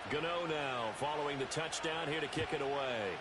Gano now following the touchdown here to kick it away.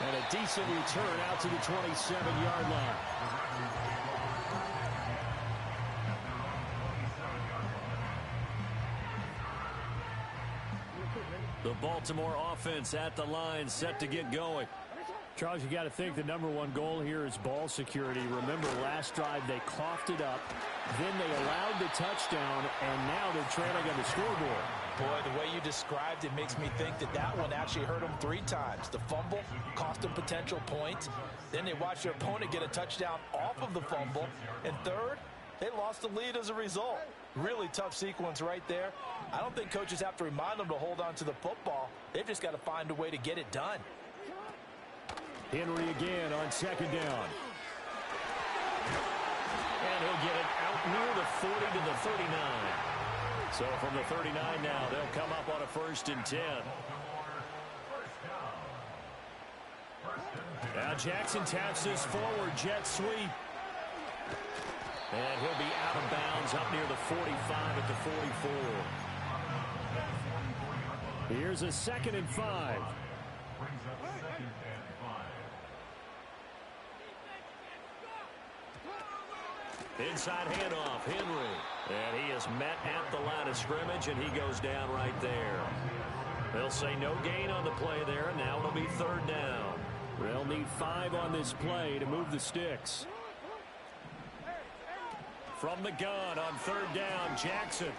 And a decent return out to the 27-yard line. The Baltimore offense at the line, set to get going. Charles, you got to think the #1 goal here is ball security. Remember, last drive they coughed it up, then they allowed the touchdown, and now they're trailing on the scoreboard. Boy, the way you described it makes me think that one actually hurt them 3 times. The fumble cost them potential points. Then they watched their opponent get a touchdown off of the fumble. And third, they lost the lead as a result. Really tough sequence right there. I don't think coaches have to remind them to hold on to the football. They've just got to find a way to get it done. Henry again on 2nd down. And he'll get it out near the 40 to the 39. So from the 39 now, they'll come up on a 1st and 10. Now Jackson taps this forward jet sweep. And he'll be out of bounds up near the 45 at the 44. Here's a 2nd and 5. Inside handoff, Henry. And he is met at the line of scrimmage, and he goes down right there. They'll say no gain on the play there, and now it'll be 3rd down. They'll need 5 on this play to move the sticks. From the gun on 3rd down, Jackson.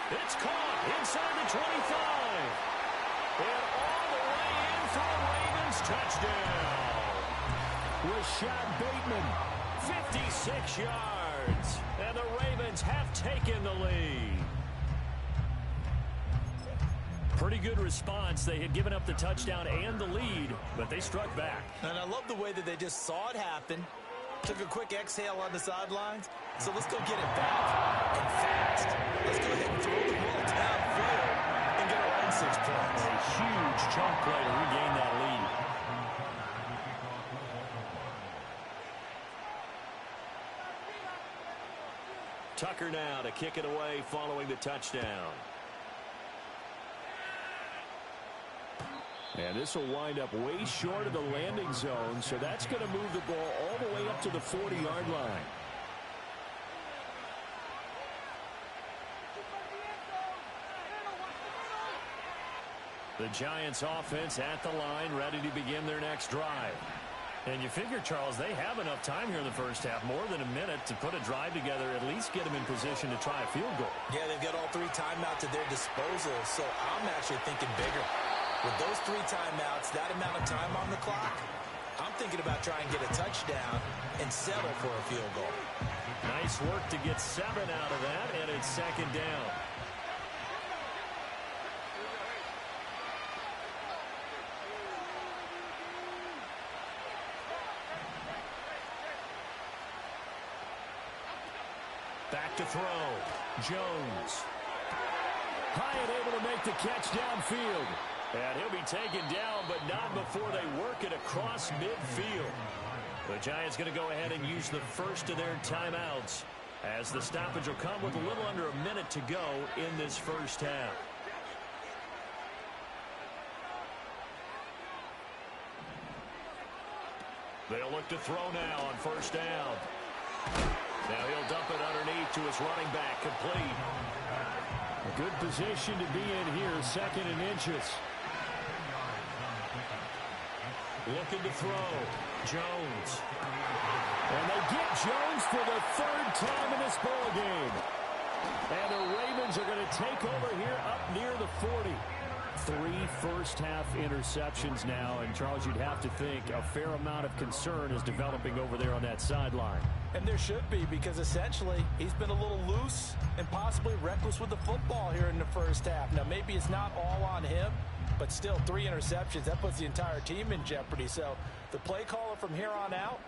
It's caught inside the 25. And all the way in for the Ravens touchdown. Rashad Bateman, 56 yards. And the Ravens have taken the lead. Pretty good response. They had given up the touchdown and the lead, but they struck back. And I love the way that they just saw it happen. Took a quick exhale on the sidelines. So let's go get it back and fast. Let's go ahead and throw the ball downfield and get our own 6 points. A huge chunk play to regain that lead. Tucker now to kick it away following the touchdown. And this will wind up way short of the landing zone, so that's going to move the ball all the way up to the 40-yard line. The Giants offense at the line, ready to begin their next drive. And you figure, Charles, they have enough time here in the first half, more than a minute, to put a drive together, at least get them in position to try a field goal. Yeah, they've got all 3 timeouts at their disposal, so I'm actually thinking bigger. With those 3 timeouts, that amount of time on the clock, I'm thinking about trying to get a touchdown and settle for a field goal. Nice work to get 7 out of that, and it's 2nd down. Back to throw. Jones. Hyatt able to make the catch downfield. And he'll be taken down, but not before they work it across midfield. The Giants going to go ahead and use the first of their timeouts, as the stoppage will come with a little under a minute to go in this first half. They'll look to throw now on 1st down. Now he'll dump it underneath to his running back, complete. A good position to be in here, 2nd and inches. Looking to throw. Jones. And they get Jones for the 3rd time in this ball game. And the Ravens are going to take over here up near the 40. 3 first-half interceptions now, and Charles, you'd have to think a fair amount of concern is developing over there on that sideline. And there should be, because essentially he's been a little loose and possibly reckless with the football here in the first half. Now, maybe it's not all on him, but still 3 interceptions. That puts the entire team in jeopardy. So the play caller from here on out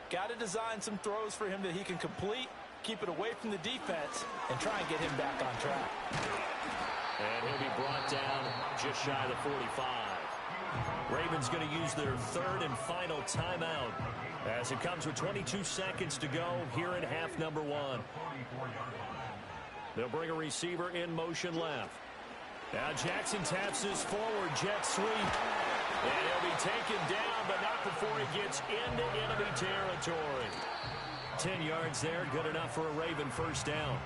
got to design some throws for him that he can complete, keep it away from the defense, and try and get him back on track. And he'll be brought down just shy of the 45. Ravens going to use their third and final timeout as it comes with 22 seconds to go here in half number one. They'll bring a receiver in motion left. Now Jackson taps his forward jet sweep. And he'll be taken down, but not before he gets into enemy territory. 10 yards there, good enough for a Raven first down.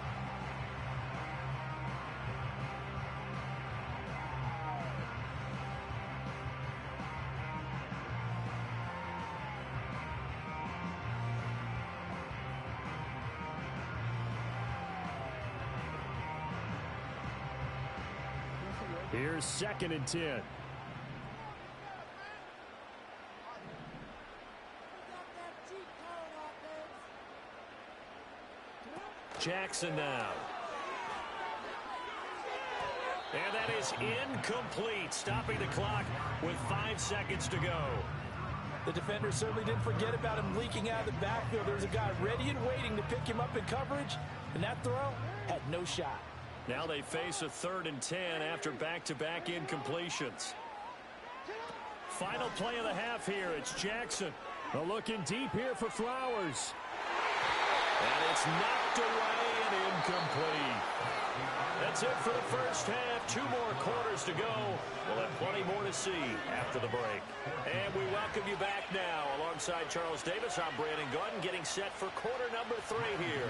Here's 2nd and 10. Jackson now. And that is incomplete, stopping the clock with 5 seconds to go. The defender certainly didn't forget about him leaking out of the backfield. There's a guy ready and waiting to pick him up in coverage, and that throw had no shot. Now they face a 3rd and 10 after back-to-back incompletions. Final play of the half here. It's Jackson. Looking deep here for Flowers. And it's knocked away and incomplete. That's it for the first half. 2 more quarters to go. We'll have plenty more to see after the break. And we welcome you back now. Alongside Charles Davis, I'm Brandon Gaudin, getting set for quarter number 3 here.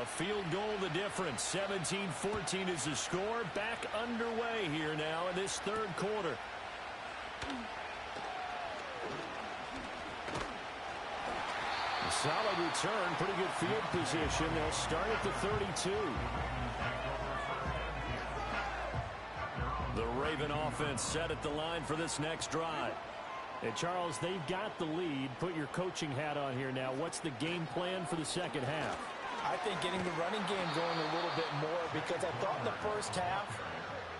A field goal the difference. 17-14 is the score. Back underway here now in this 3rd quarter. A solid return, pretty good field position. They'll start at the 32. The Raven offense set at the line for this next drive. And Charles, they've got the lead. Put your coaching hat on here now. What's the game plan for the second half? I think getting the running game going a little bit more, because I thought in the first half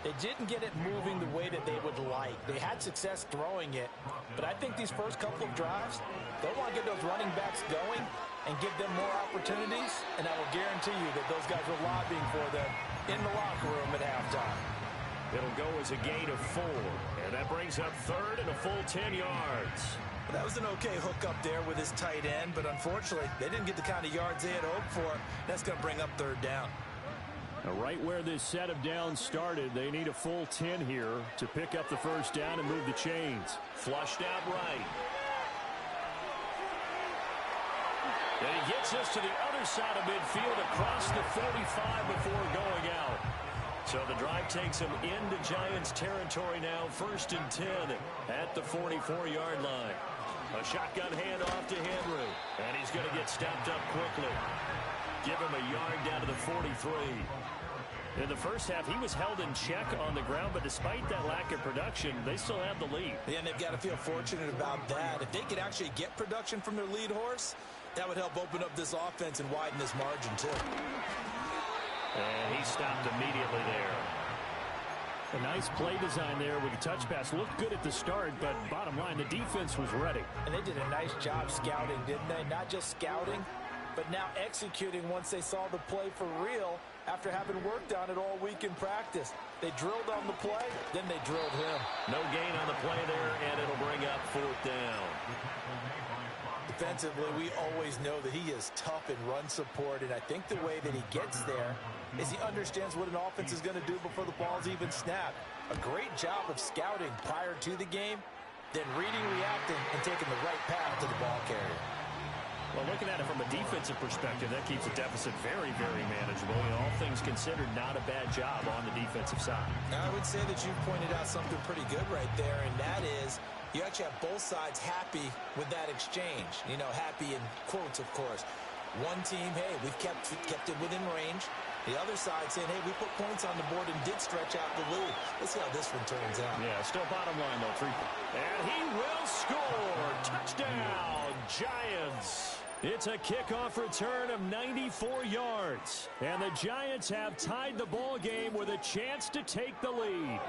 they didn't get it moving the way that they would like. They had success throwing it, but I think these first couple of drives, they'll want to get those running backs going and give them more opportunities, and I will guarantee you that those guys were lobbying for them in the locker room at halftime. It'll go as a gain of 4, and that brings up 3rd and a full 10 yards. That was an okay hook up there with his tight end, but unfortunately, they didn't get the kind of yards they had hoped for. That's going to bring up 3rd down. Now, right where this set of downs started, they need a full 10 here to pick up the first down and move the chains. Flushed out right. And he gets us to the other side of midfield across the 45 before going out. So the drive takes him into Giants territory now, 1st and 10 at the 44-yard line. A shotgun handoff to Henry, and he's going to get stopped up quickly. Give him a yard down to the 43. In the first half, he was held in check on the ground, but despite that lack of production, they still have the lead. Yeah, and they've got to feel fortunate about that. If they could actually get production from their lead horse, that would help open up this offense and widen this margin, too. And he stopped immediately there. A nice play design there with the touch pass. Looked good at the start, but bottom line, the defense was ready. And they did a nice job scouting, didn't they? Not just scouting, but now executing once they saw the play for real after having worked on it all week in practice. They drilled on the play, then they drilled him. No gain on the play there, and it'll bring up 4th down. Defensively, we always know that he is tough in run support, and I think the way that he gets there is he understands what an offense is going to do before the ball's even snapped. A great job of scouting prior to the game, then reading, reacting, and taking the right path to the ball carrier. Well, looking at it from a defensive perspective, that keeps the deficit very, very manageable. All things considered, not a bad job on the defensive side. Now, I would say that you've pointed out something pretty good right there, and that is you actually have both sides happy with that exchange. You know, happy in quotes, of course. One team, hey, we've kept it within range. The other side saying, hey, we put points on the board and did stretch out the lead. Let's see how this one turns out. Yeah, still bottom line, though. 3. And he will score. Touchdown, Giants. It's a kickoff return of 94 yards. And the Giants have tied the ball game with a chance to take the lead.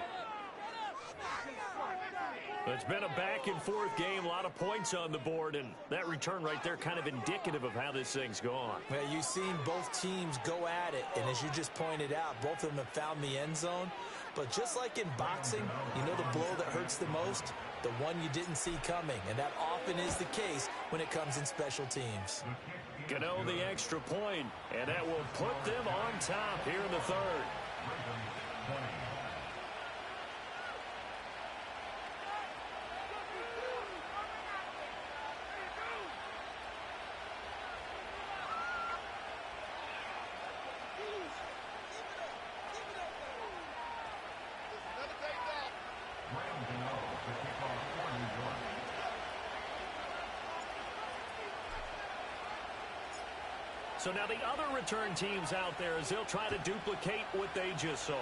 It's been a back-and-forth game, a lot of points on the board, and that return right there kind of indicative of how this thing's gone. Well, you've seen both teams go at it, and as you just pointed out, both of them have found the end zone. But just like in boxing, you know the blow that hurts the most? The one you didn't see coming, and that often is the case when it comes in special teams. Gano the extra point, and that will put them on top here in the third. So now the other return teams out there as they'll try to duplicate what they just saw.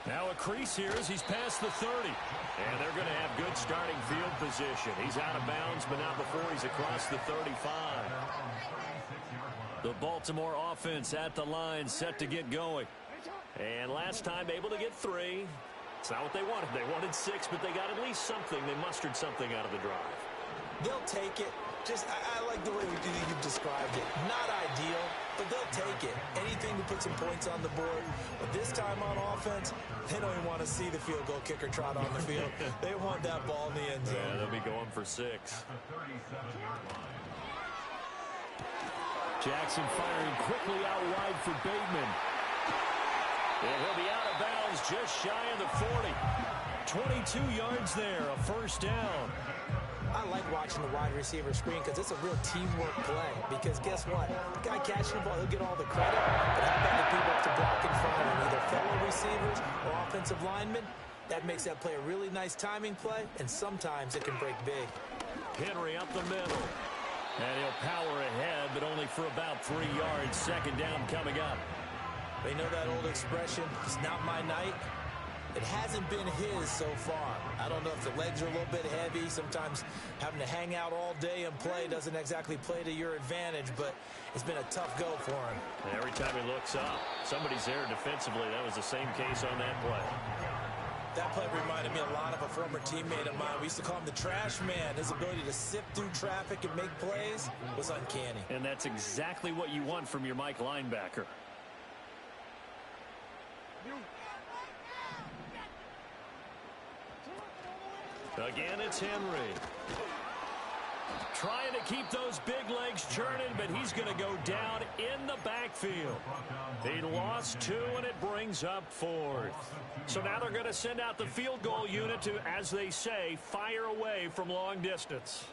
Now a crease here as he's past the 30. And they're going to have good starting field position. He's out of bounds, but not before he's across the 35. The Baltimore offense at the line, set to get going. And last time able to get 3. It's not what they wanted. They wanted 6, but they got at least something. They mustered something out of the drive. They'll take it. I like the way you've described it. Not ideal, but they'll take it. Anything to put some points on the board. But this time on offense, they don't even want to see the field goal kicker trot on the field. They want that ball in the end zone. Yeah, they'll be going for 6. Jackson firing quickly out wide for Bateman. And he'll be out of bounds just shy of the 40. 22 yards there, a first down. I like watching the wide receiver screen because it's a real teamwork play. Because guess what? The guy catching the ball, he'll get all the credit. But how about the people up to block in front of him, either fellow receivers or offensive linemen? That makes that play a really nice timing play, and sometimes it can break big. Henry up the middle. And he'll power ahead, but only for about 3 yards. Second down coming up. They know that old expression, it's not my night. It hasn't been his so far. I don't know if the legs are a little bit heavy. Sometimes having to hang out all day and play doesn't exactly play to your advantage, but it's been a tough go for him. And every time he looks up, somebody's there defensively. That was the same case on that play. That play reminded me a lot of a former teammate of mine. We used to call him the trash man. His ability to sift through traffic and make plays was uncanny. And that's exactly what you want from your Mike linebacker. Again, it's Henry. Trying to keep those big legs churning, but he's going to go down in the backfield. He lost 2, and it brings up 4th. So now they're going to send out the field goal unit to, as they say, fire away from long distance.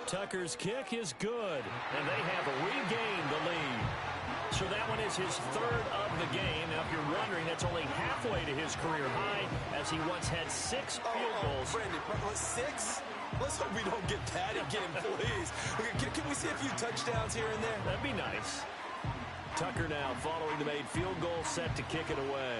Tucker's kick is good, and they have regained the lead. So that one is his 3rd of the game. Now, if you're wondering, that's only halfway to his career high, as he once had 6 field goals. Brandon, 6? Let's hope we don't get that again, please. Can we see a few touchdowns here and there? That'd be nice. Tucker now following the made field goal, set to kick it away.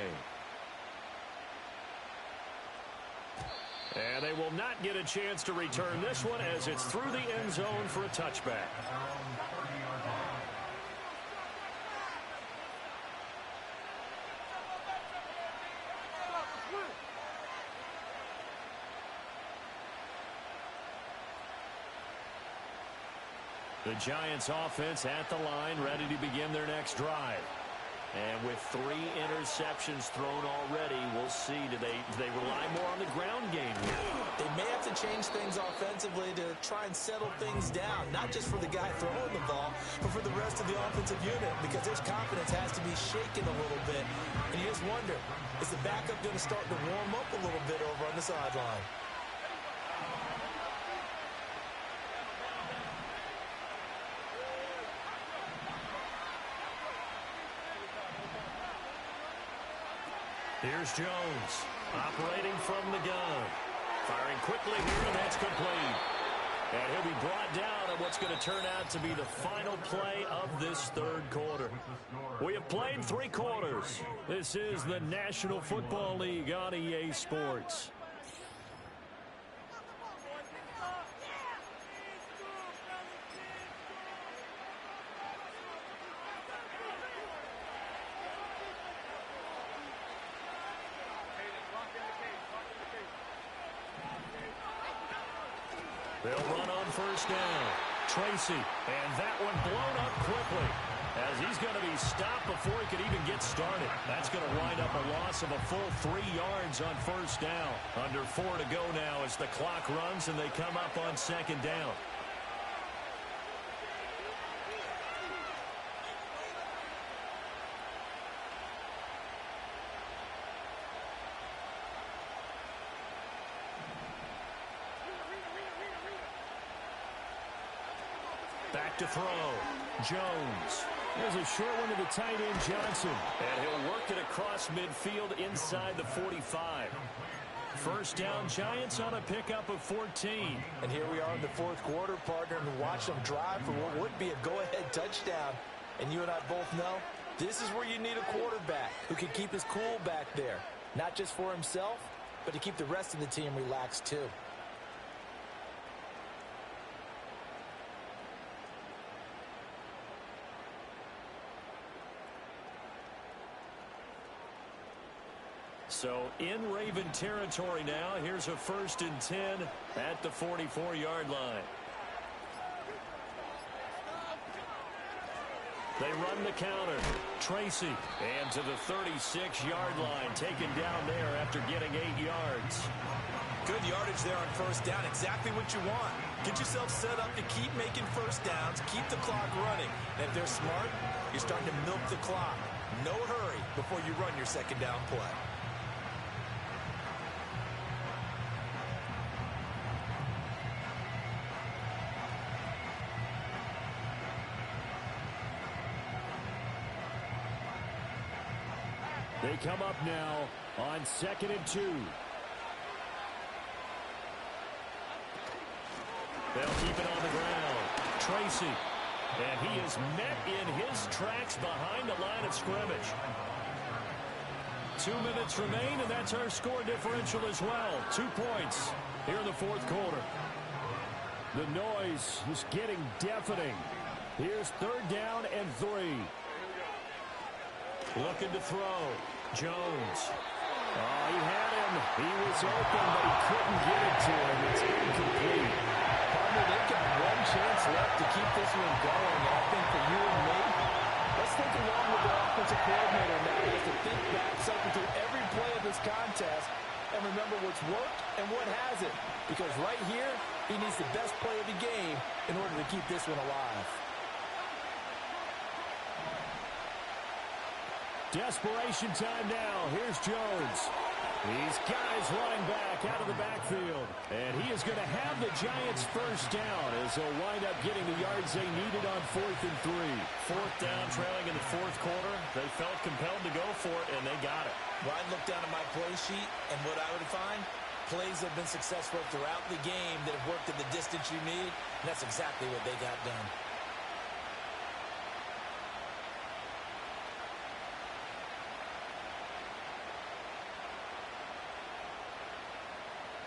And they will not get a chance to return this one as it's through the end zone for a touchback. The Giants offense at the line, ready to begin their next drive. And with 3 interceptions thrown already, we'll see. Do they rely more on the ground game here? They may have to change things offensively to try and settle things down, not just for the guy throwing the ball, but for the rest of the offensive unit, because his confidence has to be shaken a little bit. And you just wonder, is the backup going to start to warm up a little bit over on the sideline? Here's Jones, operating from the gun. Firing quickly here, and that's complete. And he'll be brought down at what's going to turn out to be the final play of this 3rd quarter. We have played 3 quarters. This is the National Football League on EA Sports. They'll run on first down. Tracy, and that one blown up quickly, as he's going to be stopped before he could even get started. That's going to wind up a loss of a full 3 yards on first down. Under 4 to go now as the clock runs and they come up on second down. Back to throw. Jones. There's a short one to the tight end, Johnson. And he'll work it across midfield inside the 45. First down, Giants on a pickup of 14. And here we are in the fourth quarter, partner, and watch them drive for what would be a go-ahead touchdown. And you and I both know this is where you need a quarterback who can keep his cool back there. Not just for himself, but to keep the rest of the team relaxed too. So in Raven territory now. Here's a 1st and 10 at the 44-yard line. They run the counter. Tracy, and to the 36-yard line, taken down there after getting 8 yards. Good yardage there on first down. Exactly what you want. Get yourself set up to keep making first downs, keep the clock running. And if they're smart, you're starting to milk the clock. No hurry before you run your second down play. They come up now on 2nd and 2. They'll keep it on the ground. Tracy. And he is met in his tracks behind the line of scrimmage. 2 minutes remain, and that's our score differential as well. 2 points here in the fourth quarter. The noise is getting deafening. Here's 3rd down and 3. Looking to throw. Jones. Oh, he had him. He was open, but he couldn't get it to him. It's incomplete. Partner, they've got one chance left to keep this one going. And I think for you and me, let's think along with the offensive coordinator now. He has to think back, cycle through every play of this contest, and remember what's worked and what hasn't. Because right here, he needs the best play of the game in order to keep this one alive. Desperation time now. Here's Jones. He's got his running back out of the backfield. And he is going to have the Giants first down as they'll wind up getting the yards they needed on 4th and 3. 4th down, trailing in the fourth quarter. They felt compelled to go for it, and they got it. Well, I'd look down at my play sheet, and what I would find, plays have been successful throughout the game that have worked at the distance you need, and that's exactly what they got done.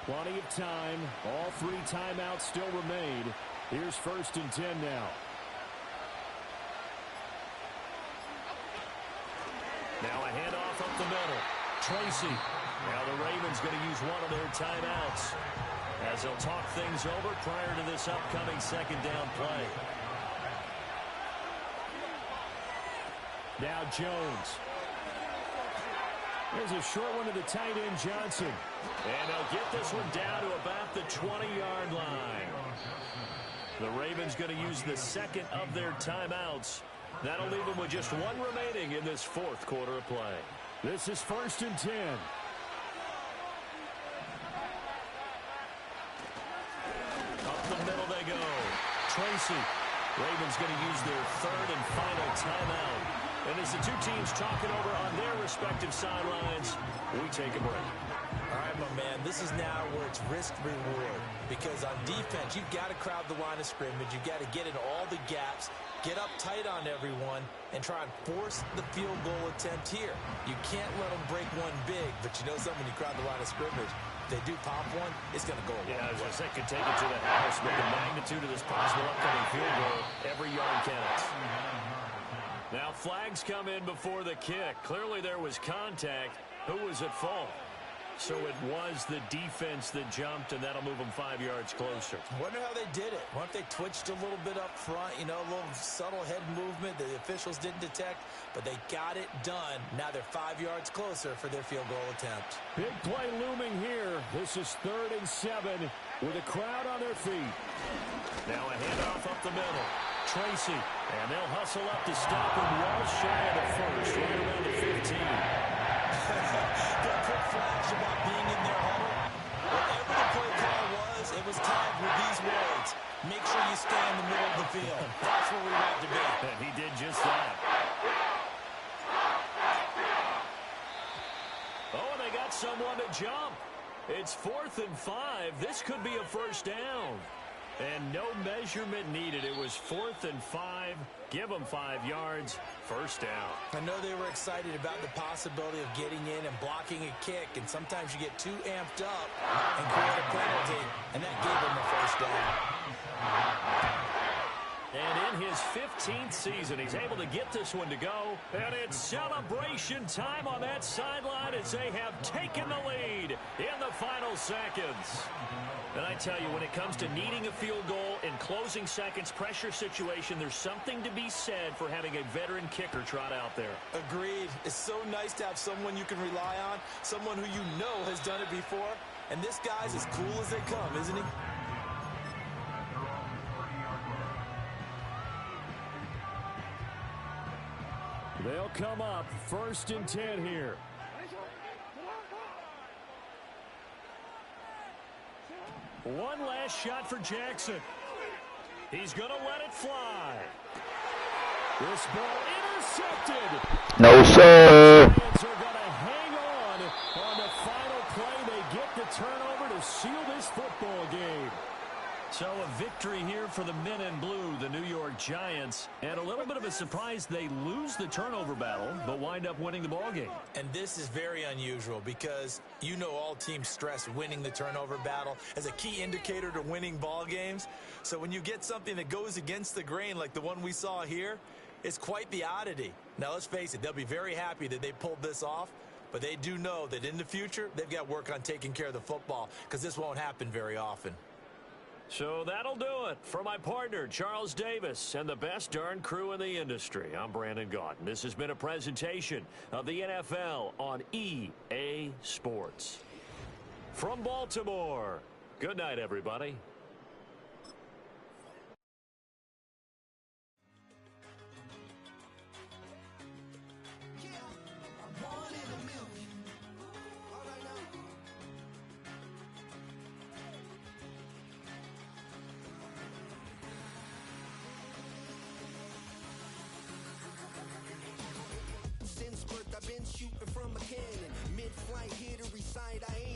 Plenty of time. All 3 timeouts still remain. Here's 1st and 10 now. Now a handoff up the middle. Tracy. Now the Ravens going to use one of their timeouts as they'll talk things over prior to this upcoming second down play. Now Jones. There's a short one to the tight end, Johnson. And they'll get this one down to about the 20-yard line. The Ravens going to use the second of their timeouts. That'll leave them with just 1 remaining in this fourth quarter of play. This is 1st and 10. Up the middle they go. Tracy. Ravens going to use their 3rd and final timeout. And as the 2 teams talk it over on their respective sidelines, we take a break. All right, my man, this is now where it's risk-reward. Because on defense, you've got to crowd the line of scrimmage. You've got to get in all the gaps, get up tight on everyone, and try and force the field goal attempt here. You can't let them break one big, but you know something, when you crowd the line of scrimmage, if they do pop one, it's going to go away. Yeah, as I said, could take it to the house, but the magnitude of this possible upcoming field goal, every yard counts. Now flags come in before the kick. Clearly there was contact. Who was at fault? So it was the defense that jumped, and that'll move them 5 yards closer. Wonder how they did it. Wonder if they twitched a little bit up front, a little subtle head movement that the officials didn't detect, but they got it done. Now they're 5 yards closer for their field goal attempt. Big play looming here. This is 3rd and 7 with a crowd on their feet. Now a handoff up the middle. Tracy, and they'll hustle up to stop him well shy of the first, right around the 15. That quick flash about being in their huddle. Whatever the play call was, it was tagged with these words. Make sure you stay in the middle of the field. That's where we want to be. And he did just that. Oh, and they got someone to jump. It's 4th and 5. This could be a first down. And no measurement needed. It was 4th and 5. Give them 5 yards. First down. I know they were excited about the possibility of getting in and blocking a kick, and sometimes you get too amped up and create a penalty, and that gave them a first down. And in his 15th season, he's able to get this one to go. And it's celebration time on that sideline as they have taken the lead in the final seconds. And I tell you, when it comes to needing a field goal in closing seconds, pressure situation, there's something to be said for having a veteran kicker trot out there. Agreed. It's so nice to have someone you can rely on, someone who you know has done it before. And this guy's as cool as they come, isn't he? They'll come up 1st and 10 here. One last shot for Jackson. He's going to let it fly. This ball intercepted. No, sir. The Giants are going to hang on the final play. They get the turnover to seal this football game. So a victory here for the men in blue, the New York Giants. And a little bit of a surprise, they lose the turnover battle, but wind up winning the ball game. And this is very unusual because all teams stress winning the turnover battle as a key indicator to winning ball games. So when you get something that goes against the grain like the one we saw here, it's quite the oddity. Now let's face it, they'll be very happy that they pulled this off, but they do know that in the future they've got work on taking care of the football because this won't happen very often. So that'll do it for my partner, Charles Davis, and the best darn crew in the industry. I'm Brandon Gaudin. This has been a presentation of the NFL on EA Sports. From Baltimore, good night, everybody. I've been shooting from a cannon. Mid-flight, here to recite, I ain't